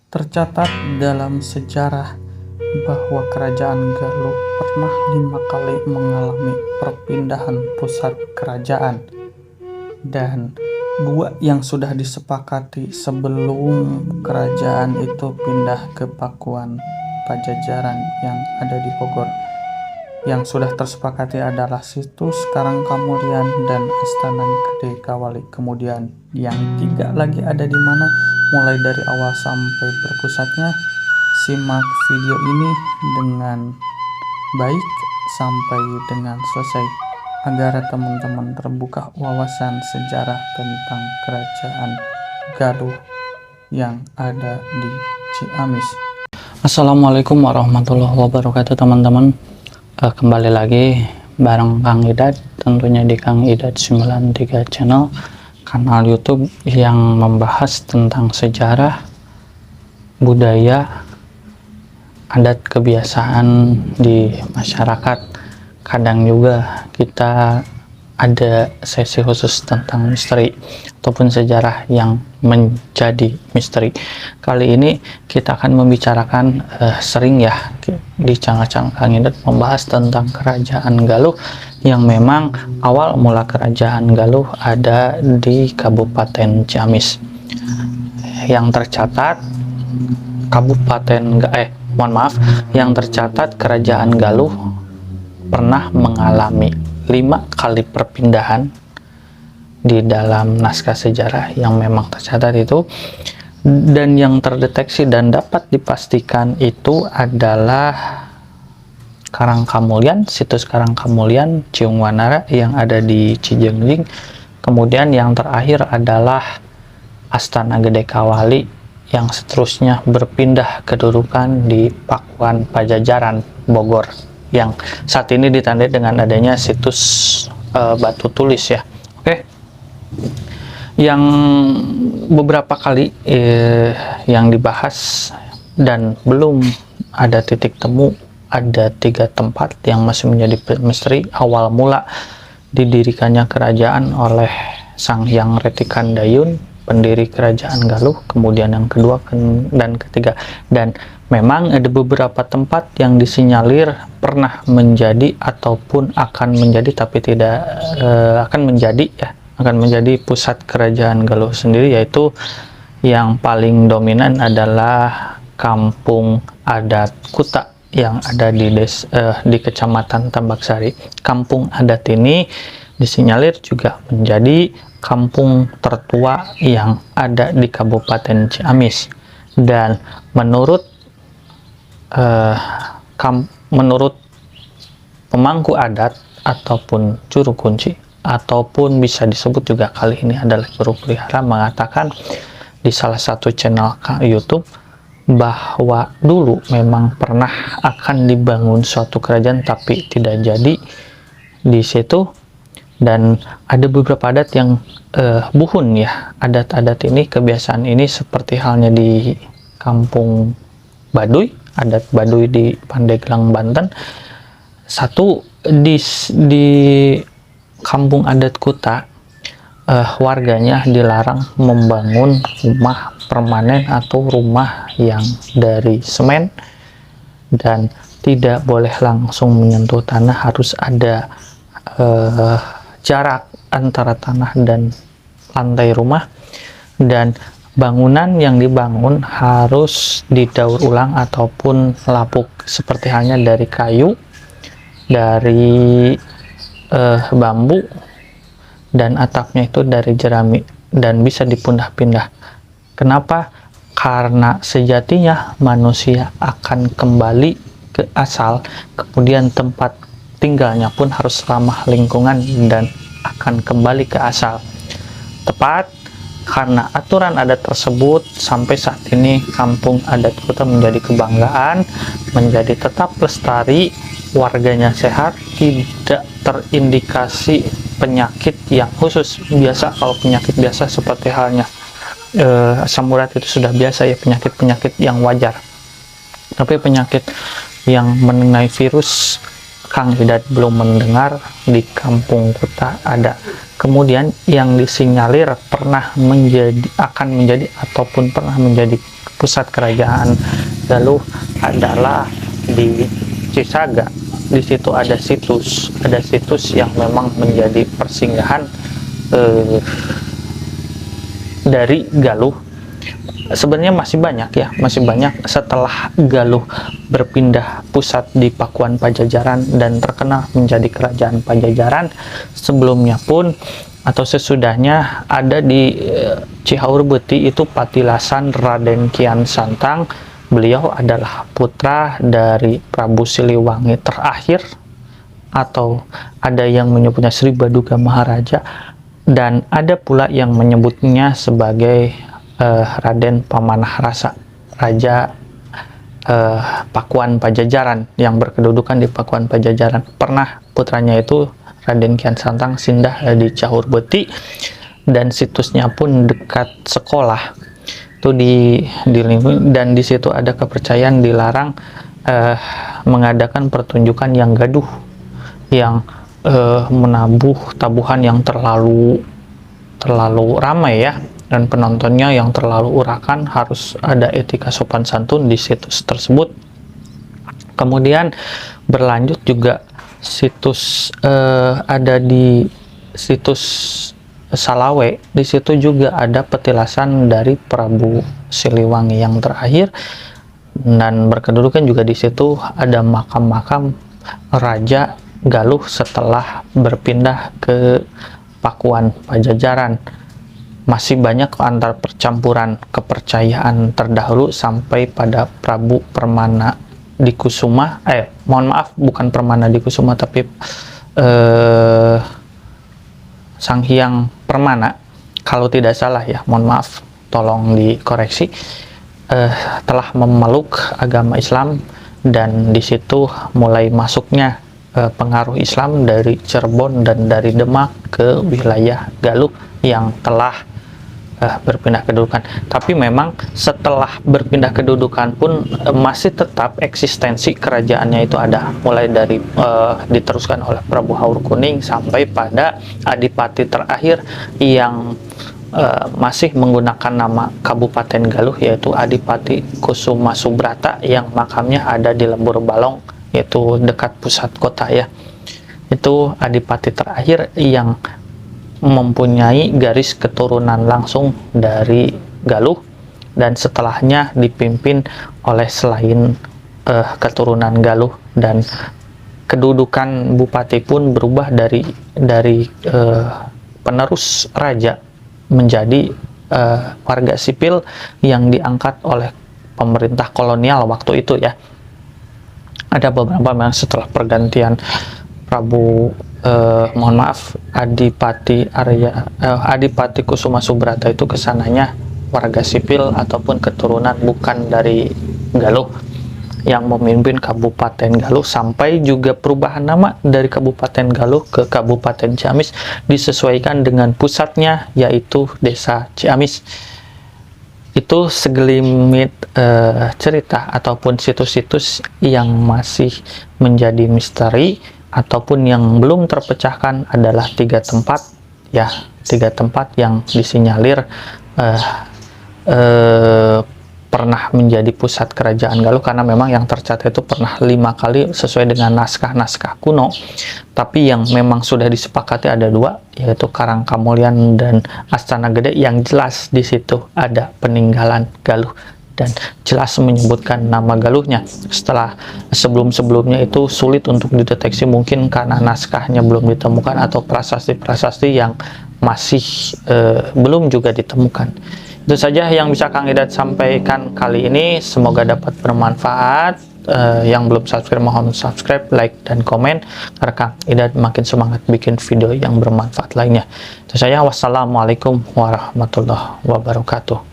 Tercatat dalam sejarah bahwa Kerajaan Galuh pernah 5 kali mengalami perpindahan pusat kerajaan, dan 2 yang sudah disepakati sebelum kerajaan itu pindah ke Pakuan Pajajaran yang ada di Bogor. Yang sudah tersepakati adalah situs Karangkamulyan dan Astana Gede Kawali. Kemudian yang 3 lagi ada di mana? Mulai dari awal sampai berpusatnya. Simak video ini dengan baik sampai dengan selesai agar teman-teman terbuka wawasan sejarah tentang Kerajaan Galuh yang ada di Ciamis. Assalamualaikum warahmatullahi wabarakatuh teman-teman. Kembali lagi bareng Kang Idat, tentunya di Kang Idat 93 channel, kanal YouTube yang membahas tentang sejarah, budaya, adat kebiasaan di masyarakat. Kadang juga kita ada sesi khusus tentang misteri ataupun sejarah yang menjadi misteri. Kali ini kita akan membicarakan sering ya di channel Kang Idat membahas tentang Kerajaan Galuh yang memang awal mula Kerajaan Galuh ada di Kabupaten Ciamis. Yang tercatat yang tercatat Kerajaan Galuh pernah mengalami 5 kali perpindahan di dalam naskah sejarah yang memang tercatat itu, dan yang terdeteksi dan dapat dipastikan itu adalah Karangkamulyan, situs Karangkamulyan Ciung Wanara yang ada di Cijengjing. Kemudian yang terakhir adalah Astana Gede Kawali yang seterusnya berpindah kedudukan di Pakuan Pajajaran Bogor, yang saat ini ditandai dengan adanya situs batu tulis ya. Oke. Yang beberapa kali yang dibahas dan belum ada titik temu, ada 3 tempat yang masih menjadi misteri. Awal mula didirikannya kerajaan oleh Sang Hyang Retikandayun, pendiri Kerajaan Galuh, kemudian yang kedua dan ketiga, dan memang ada beberapa tempat yang disinyalir pernah menjadi ataupun akan menjadi, tapi tidak akan menjadi pusat Kerajaan Galuh sendiri, yaitu yang paling dominan adalah Kampung Adat Kuta yang ada di Kecamatan Tambaksari. Kampung adat ini disinyalir juga menjadi kampung tertua yang ada di Kabupaten Ciamis, dan menurut pemangku adat ataupun juru kunci, ataupun bisa disebut juga kali ini adalah juru pelihara, mengatakan di salah satu channel YouTube bahwa dulu memang pernah akan dibangun suatu kerajaan tapi tidak jadi di situ. Dan ada beberapa adat yang buhun ya, adat-adat ini, kebiasaan ini seperti halnya di Kampung Baduy, adat Baduy di Pandeglang, Banten. Satu di Kampung Adat Kuta, warganya dilarang membangun rumah permanen atau rumah yang dari semen, dan tidak boleh langsung menyentuh tanah, harus ada jarak antara tanah dan lantai rumah, dan bangunan yang dibangun harus didaur ulang ataupun lapuk, seperti halnya dari kayu, dari bambu, dan atapnya itu dari jerami, dan bisa dipindah-pindah. Kenapa? Karena sejatinya manusia akan kembali ke asal, kemudian tempat tinggalnya pun harus ramah lingkungan dan akan kembali ke asal. Tepat karena aturan adat tersebut, sampai saat ini Kampung Adat Kuta menjadi kebanggaan, menjadi tetap lestari, warganya sehat, tidak terindikasi penyakit yang khusus. Biasa kalau penyakit biasa seperti halnya asam urat itu sudah biasa ya, penyakit-penyakit yang wajar. Tapi penyakit yang mengenai virus, Kang Idat belum mendengar di Kampung Kuta ada. Kemudian yang disinyalir akan menjadi ataupun pernah menjadi pusat kerajaan Galuh adalah di Cisaga. Di situ ada situs yang memang menjadi persinggahan dari Galuh. Sebenarnya masih banyak setelah Galuh berpindah pusat di Pakuan Pajajaran dan terkenal menjadi kerajaan Pajajaran. Sebelumnya pun atau sesudahnya ada di Cihaur Beuti itu patilasan Raden Kian Santang. Beliau adalah putra dari Prabu Siliwangi terakhir, atau ada yang menyebutnya Sri Baduga Maharaja, dan ada pula yang menyebutnya sebagai Raden Pamanah Rasa, Raja Pakuan Pajajaran yang berkedudukan di Pakuan Pajajaran. Pernah putranya itu Raden Kian Santang singgah di Cihaur Beuti, dan situsnya pun dekat sekolah itu dilingkungi, dan di situ ada kepercayaan dilarang mengadakan pertunjukan yang gaduh, yang menabuh tabuhan yang terlalu ramai ya, dan penontonnya yang terlalu urakan. Harus ada etika sopan santun di situs tersebut. Kemudian berlanjut juga ada di situs Salawe. Di situ juga ada petilasan dari Prabu Siliwangi yang terakhir, dan berkedudukan juga di situ ada makam-makam Raja Galuh setelah berpindah ke Pakuan Pajajaran. Masih banyak antar percampuran kepercayaan terdahulu sampai pada Prabu Permana Dikusuma, mohon maaf, bukan Permana Dikusuma tapi Sang Hyang Permana, kalau tidak salah ya, mohon maaf, tolong dikoreksi, telah memeluk agama Islam, dan di situ mulai masuknya pengaruh Islam dari Cirebon dan dari Demak ke wilayah Galuh yang telah berpindah kedudukan. Tapi memang setelah berpindah kedudukan pun masih tetap eksistensi kerajaannya itu ada, mulai dari diteruskan oleh Prabu Haur Kuning sampai pada adipati terakhir yang masih menggunakan nama Kabupaten Galuh, yaitu Adipati Kusuma Subrata, yang makamnya ada di Lembur Balong, yaitu dekat pusat kota ya. Itu adipati terakhir yang mempunyai garis keturunan langsung dari Galuh, dan setelahnya dipimpin oleh selain keturunan Galuh, dan kedudukan bupati pun berubah dari penerus raja menjadi warga sipil yang diangkat oleh pemerintah kolonial waktu itu ya. Ada beberapa yang setelah pergantian Prabu mohon maaf, Adipati Kusuma Subrata itu kesananya warga sipil ataupun keturunan bukan dari Galuh yang memimpin Kabupaten Galuh, sampai juga perubahan nama dari Kabupaten Galuh ke Kabupaten Ciamis disesuaikan dengan pusatnya, yaitu Desa Ciamis. Itu segelintir cerita ataupun situs-situs yang masih menjadi misteri ataupun yang belum terpecahkan adalah tiga tempat yang disinyalir pernah menjadi pusat kerajaan Galuh, karena memang yang tercatat itu pernah 5 kali sesuai dengan naskah-naskah kuno. Tapi yang memang sudah disepakati ada 2, yaitu Karangkamulyan dan Astana Gede, yang jelas di situ ada peninggalan Galuh dan jelas menyebutkan nama Galuhnya. Setelah sebelum-sebelumnya itu sulit untuk dideteksi, mungkin karena naskahnya belum ditemukan atau prasasti-prasasti yang masih belum juga ditemukan. Itu saja yang bisa Kang Idat sampaikan kali ini, semoga dapat bermanfaat. Yang belum subscribe mohon subscribe, like, dan komen agar Kang Idat makin semangat bikin video yang bermanfaat lainnya. Itu saja, wassalamualaikum warahmatullahi wabarakatuh.